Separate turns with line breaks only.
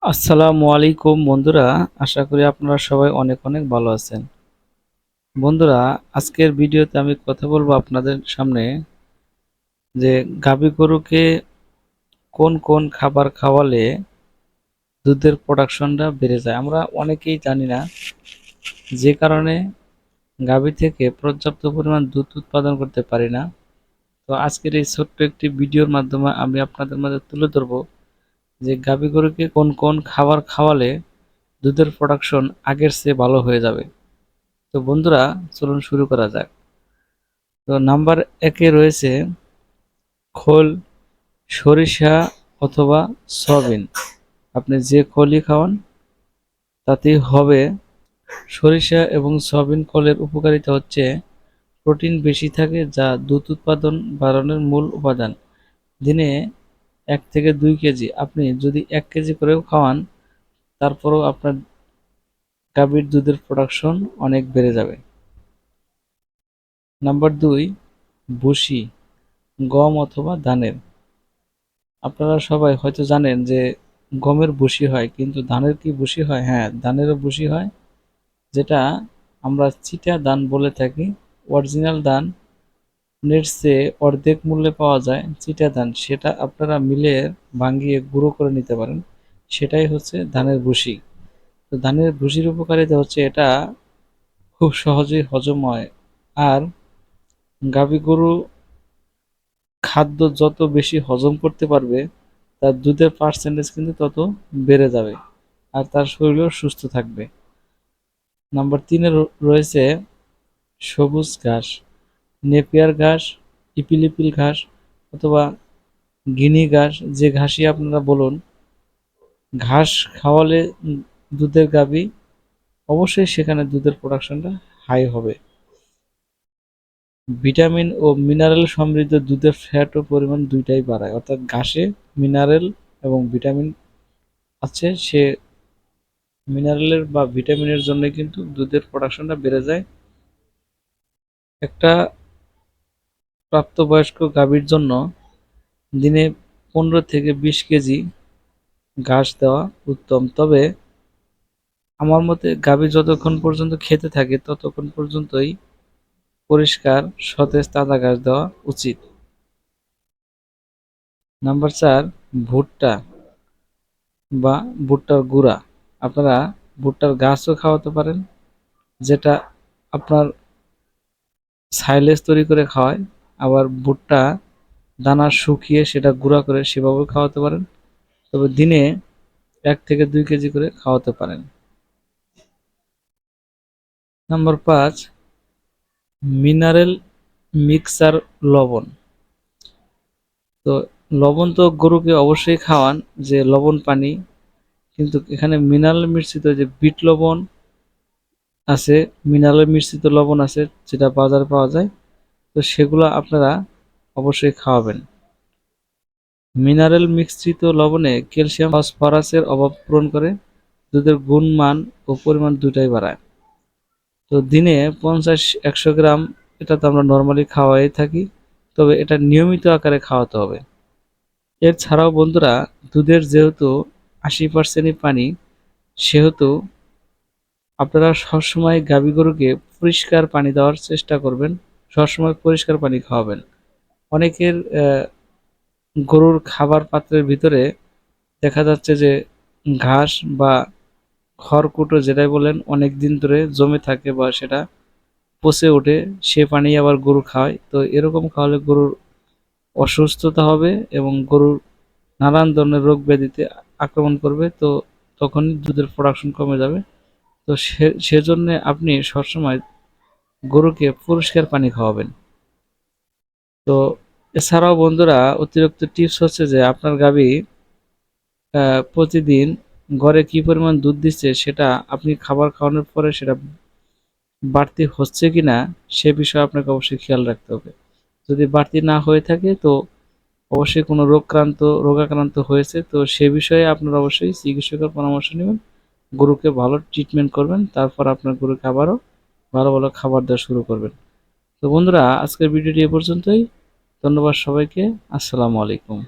আসসালামু আলাইকুম বন্ধুরা, আশা করি আপনারা সবাই অনেক অনেক ভালো আছেন। বন্ধুরা, আজকের ভিডিওতে আমি কথা বলবো আপনাদের সামনে যে গাভী গরুকে কোন কোন খাবার খাওয়ালে দুধের প্রোডাকশনটা বেড়ে যায়। আমরা অনেকেই জানি না, যে কারণে গাভী থেকে পর্যাপ্ত পরিমাণ দুধ উৎপাদন করতে পারি না। তো আজকের এই ছোট্ট একটি ভিডিওর মাধ্যমে আমি আপনাদের মাঝে তুলে ধরবো যে গাভী গরুকে কোন কোন খাবার খাওয়ালে দুধের প্রোডাকশন আগের চেয়ে ভালো হয়ে যাবে। তো বন্ধুরা, চলুন শুরু করা যাক। তো নাম্বার একে রয়েছে খোল, সরিষা অথবা সয়াবিন। আপনি যে খোলই খাওয়ান তাতেই হবে। সরিষা এবং সয়াবিন খোলের উপকারিতা হচ্ছে প্রোটিন বেশি থাকে, যা দুধ উৎপাদন বাড়ানোর মূল উপাদান। দিনে 1 থেকে 2 কেজি, আপনি যদি 1 কেজি করেও খাওয়ান তারপরেও আপনার গাভীর দুধের প্রোডাকশন অনেক বেড়ে যাবে। নাম্বার 2, ভুসি, গম অথবা ধানের। আপনারা সবাই হয়তো জানেন যে গমের ভুসি হয়, কিন্তু ধানের কি ভুসি হয়? হ্যাঁ, ধানেরও ভুসি হয়, যেটা আমরা চিটা ধান বলে থাকি। অরিজিনাল ধানের চেয়ে অর্ধেক মূল্যে পাওয়া যায় চিটা ধান, সেটা আপনারা মিলে ভাঙিয়ে গুঁড়ো করে নিতে পারেন। সেটাই হচ্ছে ধানের ভুসি। তো ধানের ভুসির উপকারিতা হচ্ছে এটা খুব সহজেই হজম হয়। আর গাভী গরু খাদ্য যত বেশি হজম করতে পারবে, তার দুধের পার্সেন্টেজ কিন্তু তত বেড়ে যাবে, আর তার শরীরও সুস্থ থাকবে। নাম্বার 3-এ রয়েছে সবুজ ঘাস, নেপিয়ার ঘাস, ইপিলিপিল ঘাস অথবা গিনি ঘাস, যে ঘাসই আপনারা বলুন। ঘাস খাওয়ালে দুধের গাভী অবশ্যই সেখানে দুধের প্রোডাকশনটা হাই হবে। ভিটামিন ও মিনারেল সমৃদ্ধ দুধের ফ্যাট ও পরিমাণ দুইটাই বাড়ায়, অর্থাৎ ঘাসে মিনারেল এবং ভিটামিন আছে। সে মিনারেলের বা ভিটামিনের জন্য কিন্তু দুধের প্রোডাকশনটা বেড়ে যায়। একটা প্রাপ্তবয়স্ক গাভীর জন্য দিনে 15 থেকে 20 কেজি ঘাস দেওয়া উত্তম। তবে আমার মতে গাভী যতক্ষণ পর্যন্ত খেতে থাকে ততক্ষণ পর্যন্তই পরিষ্কার সতেজ তাজা ঘাস দেওয়া উচিত। নাম্বার 4, ভুট্টা বা ভুট্টার গুঁড়া। আপনারা ভুট্টার গাছও খাওয়াতে পারেন, যেটা আপনার সাইলেজ তৈরি করে খাওয়ায়। আবার ভুট্টা দানা শুকিয়ে সেটা গুঁড়া করে সেভাবেও খাওয়াতে পারেন। তবে দিনে 1 থেকে 2 কেজি করে খাওয়াতে পারেন। নাম্বার 5, মিনারেল মিক্সার লবণ। তো লবণ তো গরুকে অবশ্যই খাওয়ান, যে লবণ পানি, কিন্তু এখানে মিনারেল মিশ্রিত যে বিট লবণ আছে, মিনারেল মিশ্রিত লবণ আছে, যেটা বাজারে পাওয়া যায়। তো সেগুলো আপনারা অবশ্যই খাওয়াবেন। মিনারেল মিশ্রিত লবণে ক্যালসিয়াম ফসফরাসের অভাব পূরণ করে, দুধের গুণমান ও পরিমাণ দুটাই বাড়ায়। তো দিনে 50-100 গ্রাম, এটা তো আমরা নর্মালি খাওয়াই থাকি, তবে এটা নিয়মিত আকারে খাওয়াতে হবে। এছাড়াও বন্ধুরা, দুধের যেহেতু 80%ই পানি, সেহেতু আপনারা সবসময় গাভী গরুকে পরিষ্কার পানি দেওয়ার চেষ্টা করবেন, সবসময় পরিষ্কার পানি খাওয়াবেন। অনেকের গরুর খাবার পাত্রের ভিতরে দেখা যাচ্ছে যে ঘাস বা খড়কুটো যেটাই বলেন অনেক দিন ধরে জমে থাকে বা সেটা পচে ওঠে, সে পানি আবার গরু খাওয়ায়। তো এরকম খাওয়ালে গরুর অসুস্থতা হবে এবং গরুর নানান ধরনের রোগ ব্যাধিতে আক্রমণ করবে। তো তখনই দুধের প্রোডাকশন কমে যাবে। তো সেজন্য আপনি সবসময় গরুকে পরিষ্কার পানি খাওয়াবেন। তো এছাড়াও বন্ধুরা, অতিরিক্ত টিপস হচ্ছে যে আপনার গাভী প্রতিদিন গড়ে কি পরিমাণ দুধ দিচ্ছে, সেটা আপনি খাবার খাওয়ানোর পরে সেটা বাড়তি হচ্ছে কিনা সে বিষয়ে আপনাকে অবশ্যই খেয়াল রাখতে হবে। যদি বাড়তি না হয়ে থাকে তো অবশ্যই কোনো রোগাক্রান্ত হয়েছে। তো সে বিষয়ে আপনারা অবশ্যই চিকিৎসকের পরামর্শ নেবেন, গরুকে ভালো ট্রিটমেন্ট করবেন, তারপর আপনার গরুকে আবারও ভালো ভালো খাবার দেওয়া শুরু করবেন। তো বন্ধুরা, আজকের ভিডিওটি এ পর্যন্তই। ধন্যবাদ সবাইকে। আসসালামু আলাইকুম।